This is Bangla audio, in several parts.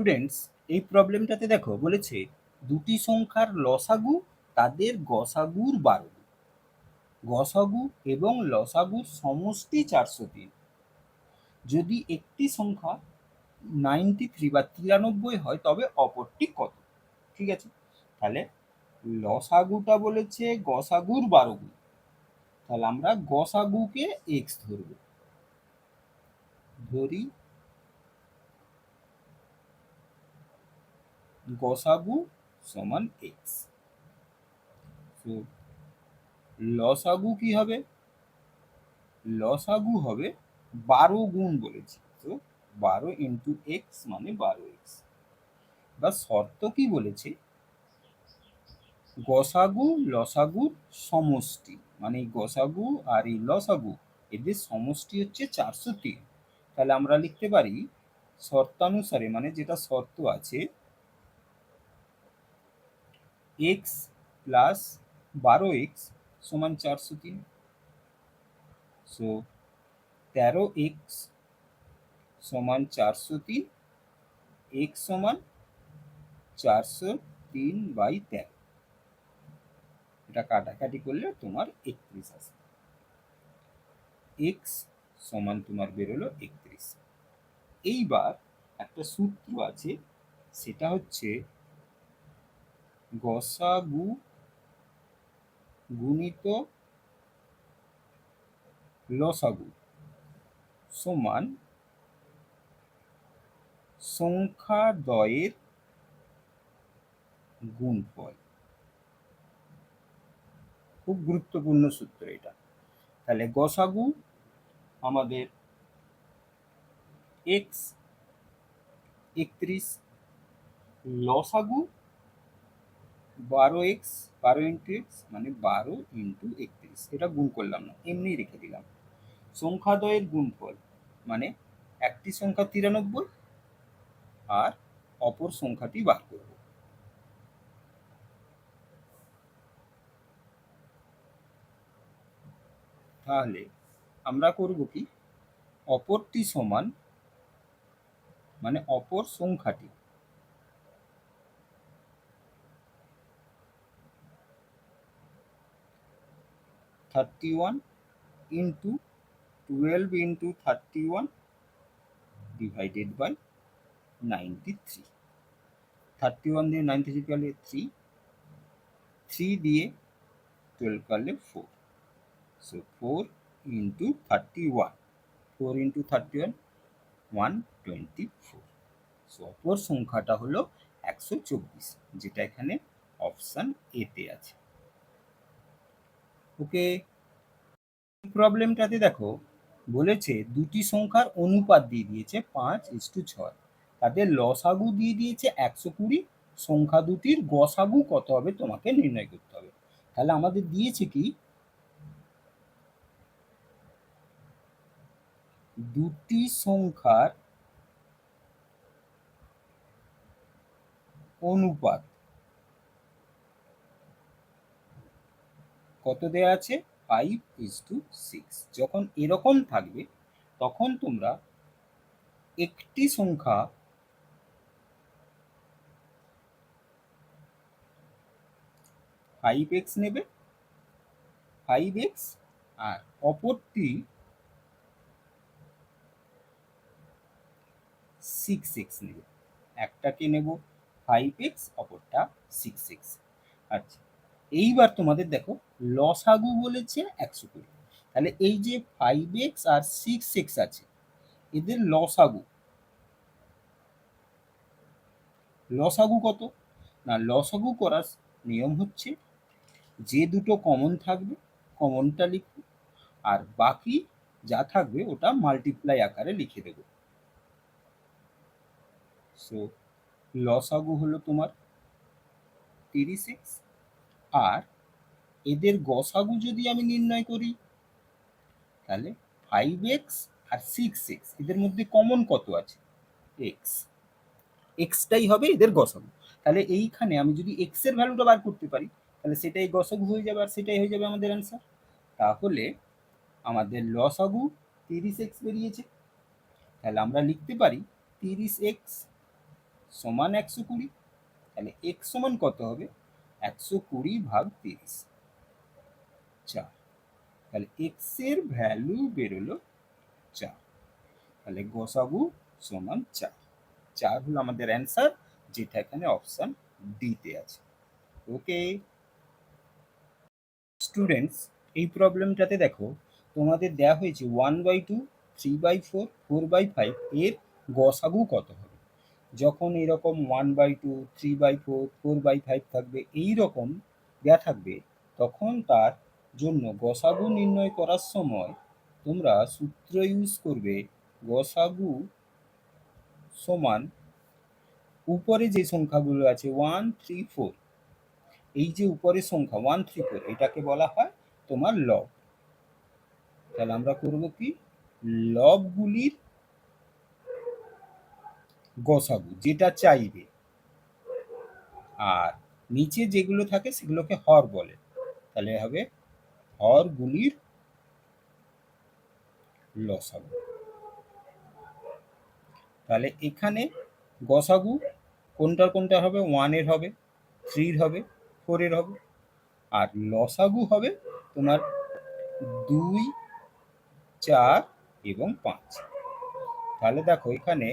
স্টুডেন্টস, এই প্রবলেমটাতে দেখো বলেছে দুটি সংখ্যার লসাগু তাদের গসাগুর বারো, গসাগু এবং লসাগুর সমষ্টি 403। যদি একটি সংখ্যা 93 বা 93 হয় তবে অপরটি কত? ঠিক আছে, তাহলে লসাগুটা বলেছে গসাগুর 12 গুণ, তাহলে আমরা গসাগুকে এক্স ধরি, গসাগু সমান এক্স। তো লসাগু কি হবে? লসাগু হবে 12 গুণ বলেছি, তো 12 ইন্টু এক্স মানে 12x। বা শর্ত কি বলেছে? গসাগু লসাগুর সমষ্টি, মানে গসাগু আর এই লসাগু এদের সমষ্টি হচ্ছে 403। তাহলে আমরা লিখতে পারি শর্তানুসারে, মানে যেটা শর্ত আছে, এক্স প্লাস 12x সমান 403। সো 13x সমান 403, এক্স সমান 403/13। এটা কাটাকাটি করলে তোমার 31 আসবে, এক্স সমান তোমার বেরোলো 31। এইবার একটা সূত্র আছে, সেটা হচ্ছে গসাগু গুণিত লসাগু সমান সংখ্যাদ্বয়ের গুণফল। খুব গুরুত্বপূর্ণ সূত্র এটা। তাহলে গসাগু আমাদের এক্স 31, লসাগু 12x, 12 ইন্টু এক্স মানে 12 ইন্টু 31। এটা গুণ করলাম না, এমনি রেখে দিলাম। সংখ্যাদ্বয়ের গুণফল মানে একটি সংখ্যা 93 আর অপর সংখ্যাটি বার করব। তাহলে আমরা করব কি, অপরটি সমান মানে অপর সংখ্যাটি, thirty one into 12 into 31 divided by 93। 31 দিয়ে 93 কাটলে 3, 3 দিয়ে 12 কাটলে 4। So 4 into 31, 4 into 31 124। সো অপর সংখ্যাটা হলো 124, যেটা এখানে অপশন এতে আছে। ওকে, প্রবলেমটাতে দেখো বলেছে দুটি সংখ্যার অনুপাত দিয়ে দিয়েছে 5:6, তাদের লসাগু দিয়ে দিয়েছে 120, সংখ্যা দুটির গসাগু কত হবে তোমাকে নির্ণয় করতে হবে। তাহলে আমাদের দিয়েছে কি, দুটি সংখ্যার অনুপাত কত দেয়া আছে? 5:6। যখন এরকম থাকবে তখন তোমরা একটি সংখ্যা 5x নেবে, 5x, আর অপরটি 6x নেবে। একটাকে নেব 5x, অপরটা 6x। আচ্ছা, এইবার তোমাদের দেখো লসাগু বলেছে 120, তাহলে এই যে 5x আর 6x আছে এদের লসাগু, লসাগু কত? না, লসাগু করার নিয়ম হচ্ছে যে দুটো কমন থাকবে কমনটা লিখবে, আর বাকি যা থাকবে ওটা মাল্টিপ্লাই আকারে লিখে দেবো। সো লসাগু হলো তোমার 36, আর এদের গসাগু যদি আমি নির্ণয় করি তাহলে 5x আর 6x এদের মধ্যে কমন কত আছে? x, এক্সটাই হবে এদের গসাগু। তাহলে এইখানে আমি যদি এক্স এর ভ্যালুটা বার করতে পারি তাহলে সেটাই গসাগু হয়ে যাবে, আর সেটাই হয়ে যাবে আমাদের অ্যান্সার। তাহলে আমাদের লসাগু 30x বেরিয়েছে। তাহলে আমরা লিখতে পারি 30x সমান 120। তাহলে x সমান কত হবে? 120 ভাগ 30, 4। তাহলে x এর ভ্যালু বেরোলো 4। তাহলে গসাগু সমান 4। 4 হলো আমাদের অ্যান্সার, যেটা এখানে অপশন ডিতে আছে। ওকে স্টুডেন্টস, এই প্রবলেমটাতে দেখো তোমাদের দেওয়া হয়েছে 1/2, 3/4, 4/5 এর গসাগু কত হবে। যখন এরকম 1/2, 3/4, 4/5 থাকবে, এই রকম দেওয়া থাকবে, তখন তার জন্য গসাগু নির্ণয় করার সময় তোমরা সূত্র ইউজ করবে গসাগু সমান উপরে যে সংখ্যাগুলো আছে 1, 3, 4, এই যে উপরের সংখ্যা 1, 3, 4, এটাকে বলা হয় তোমার লব। তাহলে আমরা করব কি, লবগুলির গসাগু যেটা চাইবে, আর নিচে যেগুলো থাকে সেগুলোকে হর বলে। তাহলে হবে হরগুলির লসাগু। তাহলে এখানে গসাগু কোনটার কোনটা হবে? 1 এর হবে, 3 এর হবে, 4 এর হবে, আর লসাগু হবে তোমার 2, 4 এবং 5। তাহলে দেখো এখানে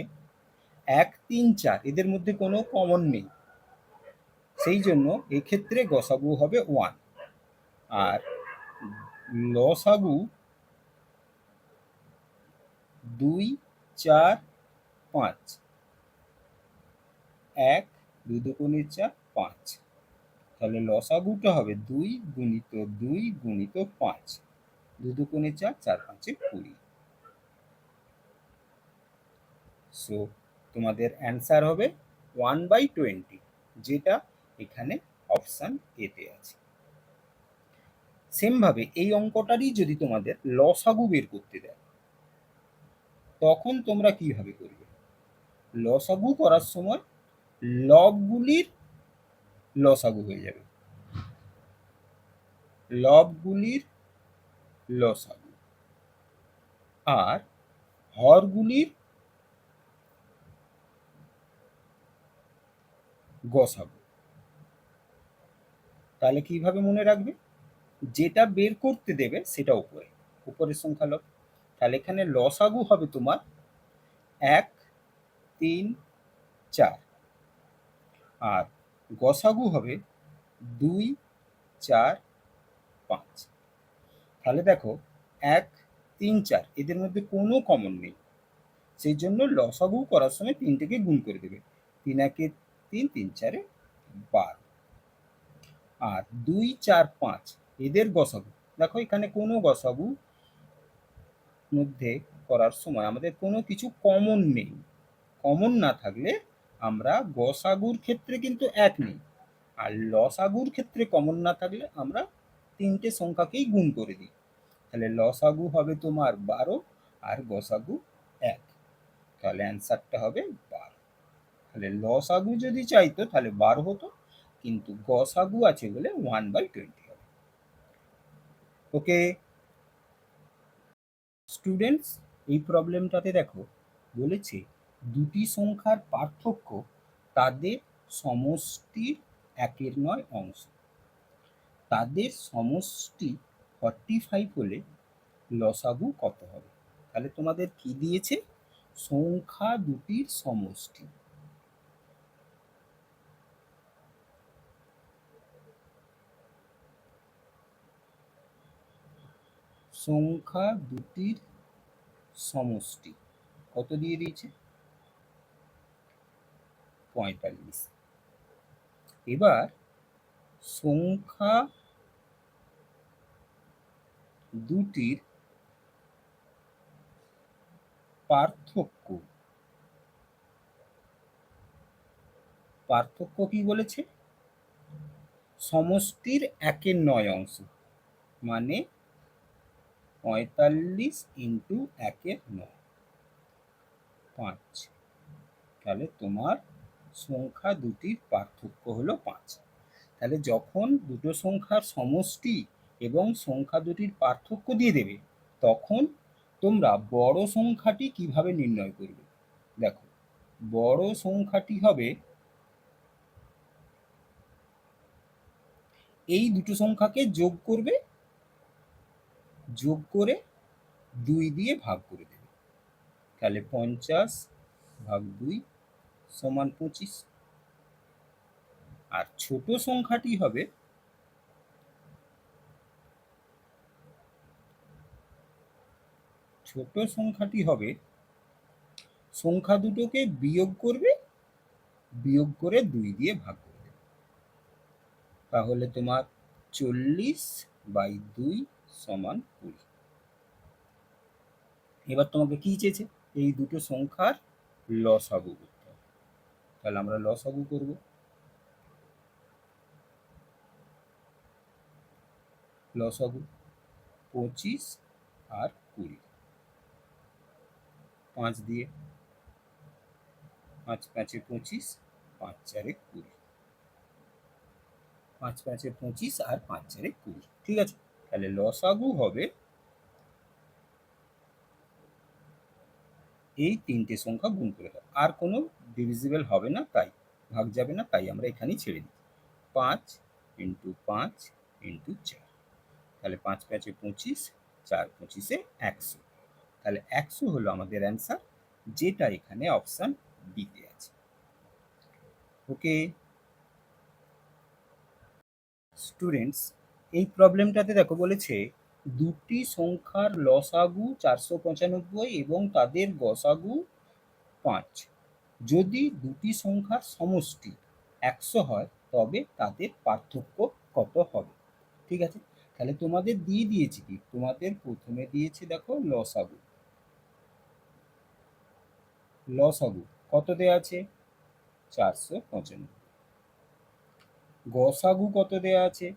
1, 3, 4 এদের মধ্যে কোনো কমন নেই, সেই জন্য এক্ষেত্রে গসাগু হবে 1। আর লসাগু 2, 4, 5, 1, 2 দুগুণে 4, 5। তাহলে লসাগুটা হবে 2 গুণিত 2 গুণিত 5, 2 দুগুণে 4, 4 5 20। সো তোমাদের অ্যান্সার হবে 1/20, যেটা এখানে অপশান এতে আছে। সেমভাবে এই অঙ্কটারই যদি তোমাদের লসাগু বের করতে দেয়, তখন তোমরা কিভাবে করবে? লসাগু করার সময় লবগুলির লসাগু হয়ে যাবে, লবগুলির লসাগু, আর হরগুলির গসাগু। তাহলে কিভাবে মনে রাখবে? যেটা বের করতে দেবে সেটা উপরে, উপরের সংখ্যা লব। তাহলে এখানে লসাগু হবে তোমার 1, 3, 4, আর গসাগু হবে 2, 4, 5। তাহলে দেখো 1, 3, 4 এদের মধ্যে কোনো কমন নেই, সেই জন্য লসাগু করার সময় 3টেকে গুণ করে দেবে। 3 একে 3, 3 4 12। আর 2, 4, 5 এদের গসাগু, দেখো এখানে কোনো গসাগু মধ্যে করার সময় আমাদের কোনো কিছু কমন নেই। কমন না থাকলে আমরা গসাগুর ক্ষেত্রে কিন্তু 1 নেই, আর লসাগুর ক্ষেত্রে কমন না থাকলে আমরা 3টে সংখ্যাকেই গুণ করে দিই। তাহলে লসাগু হবে তোমার 12 আর গসাগু 1। তাহলে অ্যান্সারটা হবে 12। তাহলে লসাগু যদি চাইতো তাহলে 12 হতো, কিন্তু গসাগু আছে বলে 1/20 হবে। ওকে স্টুডেন্টস, এই প্রবলেমটাতে দেখো বলেছে দুটি সংখ্যার পার্থক্য তাদের সমষ্টির 1/9 অংশ। তাদের সমষ্টি 45 হলে লসাগু কত হবে? তাহলে তোমাদের কি দিয়েছে? সংখ্যা দুটির সমষ্টি। সংখ্যা দুটির সমষ্টি কত দিয়ে দিয়েছে? 45। এবার সংখ্যা দুটির পার্থক্য, পার্থক্য কি বলেছে? সমষ্টির 1/9 অংশ, মানে 45 ইন্টু 1/9, 5। তাহলে তোমার সংখ্যা দুটির পার্থক্য হলো 5। তাহলে যখন দুটো সংখ্যার সমষ্টি এবং সংখ্যা দুটির পার্থক্য দিয়ে দেবে, তখন তোমরা বড় সংখ্যাটি কিভাবে নির্ণয় করবে? দেখো বড় সংখ্যাটি হবে এই দুটো সংখ্যাকে যোগ করবে, যোগ করে 2 দিয়ে ভাগ করে দেবে। তাহলে 50 ভাগ 2 সমান 25। আর ছোট সংখ্যাটি হবে সংখ্যা দুটোকে বিয়োগ করবে, বিয়োগ করে 2 দিয়ে ভাগ করে দেবে। তাহলে তোমার 40/2 সমান 20। এবার তোমাকে কি চেয়েছে? এই দুটো সংখ্যার লসাগু করতে হবে। তাহলে আমরা লসাগু করব। লসাগু 25 আর 20, 5 দিয়ে, 5 5 25, 5 4 20, 5 5 25 আর 5 4 20। ঠিক আছে, তাহলে লসাগু হবে এই তিনটে সংখ্যা গুণ করে দাও। আর কোনো ডিভিজিবল হবে না, তাই ভাগ যাবে না, তাই আমরা এখানেই ছেড়ে দিই। 5 × 5 × 4, তাহলে 5 5 25, 4 25 100। তাহলে 100 হলো আমাদের অ্যান্সার, যেটা এখানে অপশান বিতে আছে। ওকে স্টুডেন্টস, এই প্রবলেমটাতে দেখো বলেছে দুটি সংখ্যার লসাগু 495 এবং তাদের গসাগু 5। যদি দুটি সংখ্যার সমষ্টি 100 হয় তবে তাদের পার্থক্য কত হবে? ঠিক আছে, তাহলে তোমাদের দিয়ে দিয়েছি কি, তোমাদের প্রথমে দিয়েছে দেখো লসাগু। লসাগু কত দেয়া আছে? 495। গসাগু কত দেয়া আছে?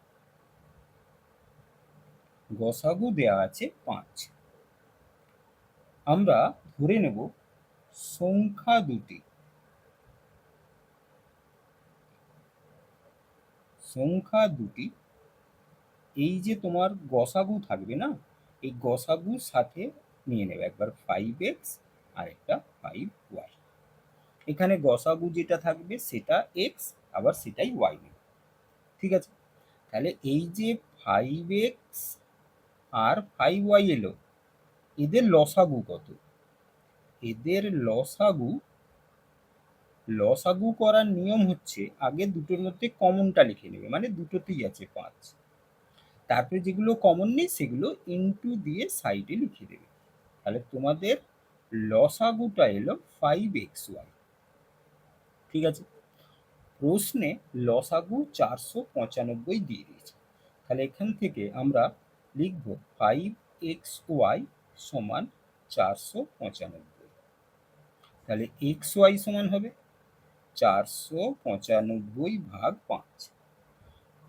গসাগু দেয়া আছে 5। আমরা ধরে নেব সংখ্যা দুটি, এই যে তোমার গসাগু থাকবে না, এই গসাগুর সাথে নিয়ে নেবে একবার 5x আর একটা 5y। এখানে গসাগু যেটা থাকবে সেটা x, আবার সেটাই y নেবে। ঠিক আছে, তাহলে এই যে 5x আর 5y এলো, এদের লসাগু কত? এদের লসাগু করার নিয়ম হচ্ছে আগে দুটোর মধ্যে কমনটা লিখে নেবে, মানে দুটোতেই আছে 5। তারপরে যেগুলো কমন নেই সেগুলো ইনটু দিয়ে সাইডে লিখে দেবে। তাহলে তোমাদের লসাগুটা এলো 5xy। ঠিক আছে, প্রশ্নে লসাগু 495 দিয়ে দিয়েছে। তাহলে এখান থেকে আমরা লিখব 5xy সমান 495। তাহলে xy সমান হবে 495 ভাগ 5।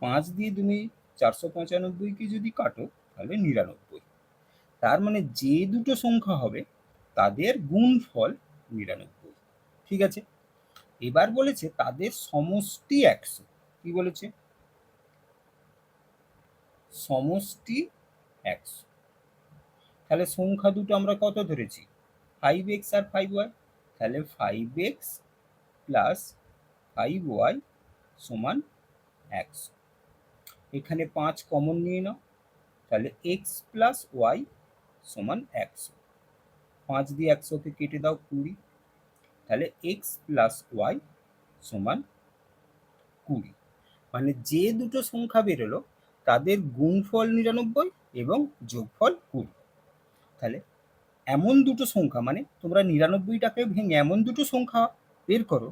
5 দিয়ে তুমি 495কে যদি কাটো তাহলে 99। তার মানে যে দুটো সংখ্যা হবে তাদের গুণফল 99। ঠিক আছে, এবার বলেছে তাদের সমষ্টি 100। কি বলেছে? সমষ্টি 100। তাহলে সংখ্যা দুটো আমরা কত ধরেছি? 5x আর 5y। তাহলে 5x প্লাস 5y সমান 100। এখানে 5 কমন নিয়ে নাও, তাহলে x প্লাস y সমান 100। 5 দিয়ে 100কে কেটে দাও 20, তাহলে x প্লাস y সমান 20। মানে যে দুটো সংখ্যা বেরোলো তাদের গুণফল 99 এবং যোগফল 20। তাহলে এমন দুটো সংখ্যা, মানে তোমরা 99টাকে ভেঙে এমন দুটো সংখ্যা বের করো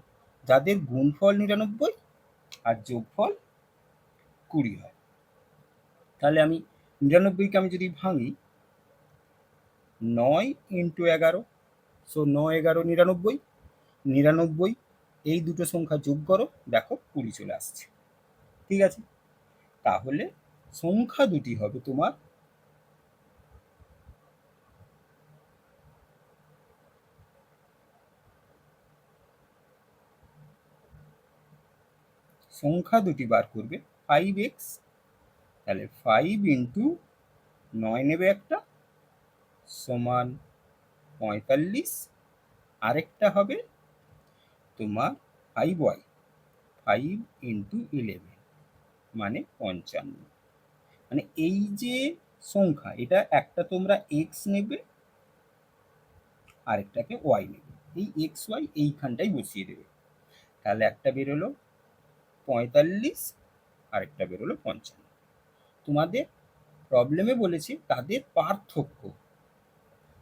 যাদের গুণফল 99 আর যোগফল 20 হয়। তাহলে আমি 99কে আমি যদি ভাঙি, 9 × 11, সো 9 11 99। 99 এই দুটো সংখ্যা যোগ করো, দেখো 20 চলে আসছে। ঠিক আছে, তাহলে সংখ্যা দুটি হবে তোমার সংখ্যা দুটি বার করবে 5x, তাহলে 5 × 9 নেবে একটা সমান 45, আরেকটা হবে তোমার 5y, 5 ইন্টু 11 মানে 55। মানে এই যে সংখ্যা, এটা একটা তোমরা এক্স নেবে, আরেকটাকে ওয়াই নেবে, এই এক্স ওয়াই এইখানটাই বসিয়ে দেবে। তাহলে একটা বেরোলো 45, আরেকটা বেরোলো 55। তোমাদের প্রবলেমে বলেছে তাদের পার্থক্য,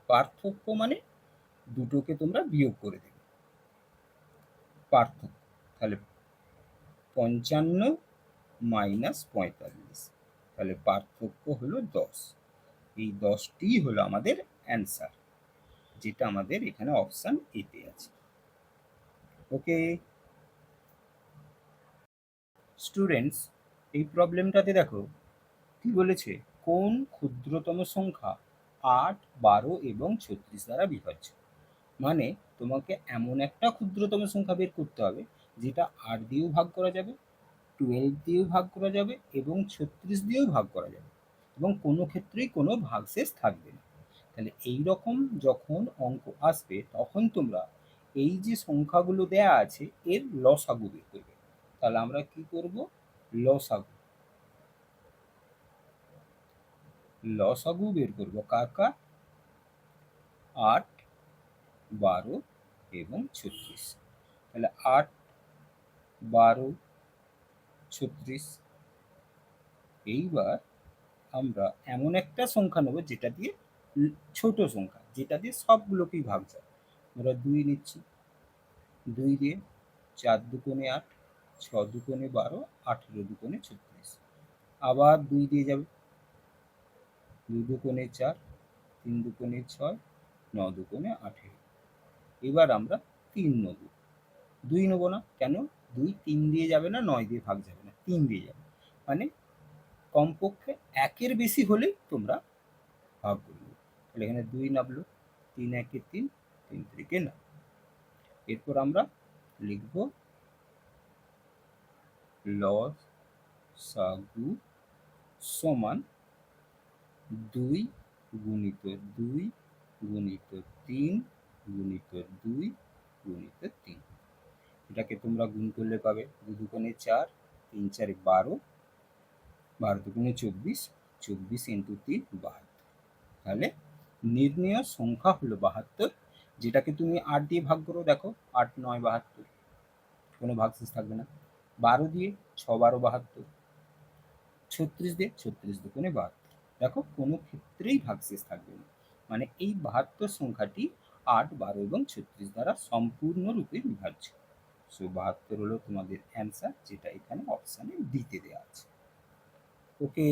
পার্থক্য মানে দুটোকে তোমরা বিয়োগ করে দেবে, পার্থক্য। তাহলে 55 মাইনাস 45, তাহলে পার্থক্য হলো 10। এই 10টি হলো আমাদের অ্যান্সার, যেটা আমাদের এখানে অপশান এতে আছে। ওকে স্টুডেন্টস, এই প্রবলেমটাতে দেখো কি বলেছে, কোন ক্ষুদ্রতম সংখ্যা 8, 12 এবং 36 দ্বারা বিভাজ্য। মানে তোমাকে এমন একটা ক্ষুদ্রতম সংখ্যা বের করতে হবে যেটা 8 দিয়েও ভাগ করা যাবে, 12 দিয়েও ভাগ করা যাবে এবং 36 দিয়েও ভাগ করা যাবে, এবং কোনো ক্ষেত্রেই কোনো ভাগশেষ থাকবে না। তাহলে এই রকম যখন অঙ্ক আসবে তখন তোমরা এই যে সংখ্যাগুলো দেয়া আছে এর লসাগু বের করবে। তাহলে আমরা কি করব, লসাগু, লসাগু বের করব কার কার, 8, 12 এবং 36। তাহলে 8, 12, 36। এইবার আমরা এমন একটা সংখ্যা নেব যেটা দিয়ে ছোট সংখ্যা, যেটা দিয়ে সবগুলোকেই ভাগ যায়। আমরা 2 নিচ্ছি, 2 দিয়ে 4 দুগুণে 8, 6 দুগুণে 12, 18 দুগুণে 36। আবার 2 দিয়ে যাবে, 2 দুগুণে 4, 3 দুগুণে 6, 9 দুগুণে 18। এবার আমরা 3 নেব, 2 নেবো না, কেন? 2 3 দিয়ে যাবে না, 9 দিয়ে ভাগ যাবে না, 3 দিয়ে যাবে। মানে কমপক্ষে 1-এর বেশি হলেই তোমরা ভাগ করবে। তাহলে এখানে 2 নামলো, 3 1-এ 3, 3 3-কে 9। এরপর আমরা লিখব লসাগু সমান 2 গুণিত 2 গুণিত 3 গুণিত 2 গুণিত 3। এটাকে তোমরা গুণ করলে পাবে 2 দুগুণে 4, 3 4-এ 12, 12 দুগুণে 24, 24 ইন্টু 3 72। তাহলে নির্ণেয় সংখ্যা হলো 72, যেটাকে তুমি 8 দিয়ে ভাগ করো, দেখো 8 9 72, কোনো ভাগশেষ থাকবে না। 12 দিয়ে 6 12 72, 36 দিয়ে 36 দুগুণে 72, দেখো কোনো ক্ষেত্রেই ভাগশেষ থাকবে না। মানে এই 72 সংখ্যাটি 8, 12 এবং 36 দ্বারা সম্পূর্ণরূপে বিভাজ্য। সো 72 হলো তোমাদের অ্যান্সার, যেটা এখানে অপশানে দিতে দেওয়া আছে। ওকে।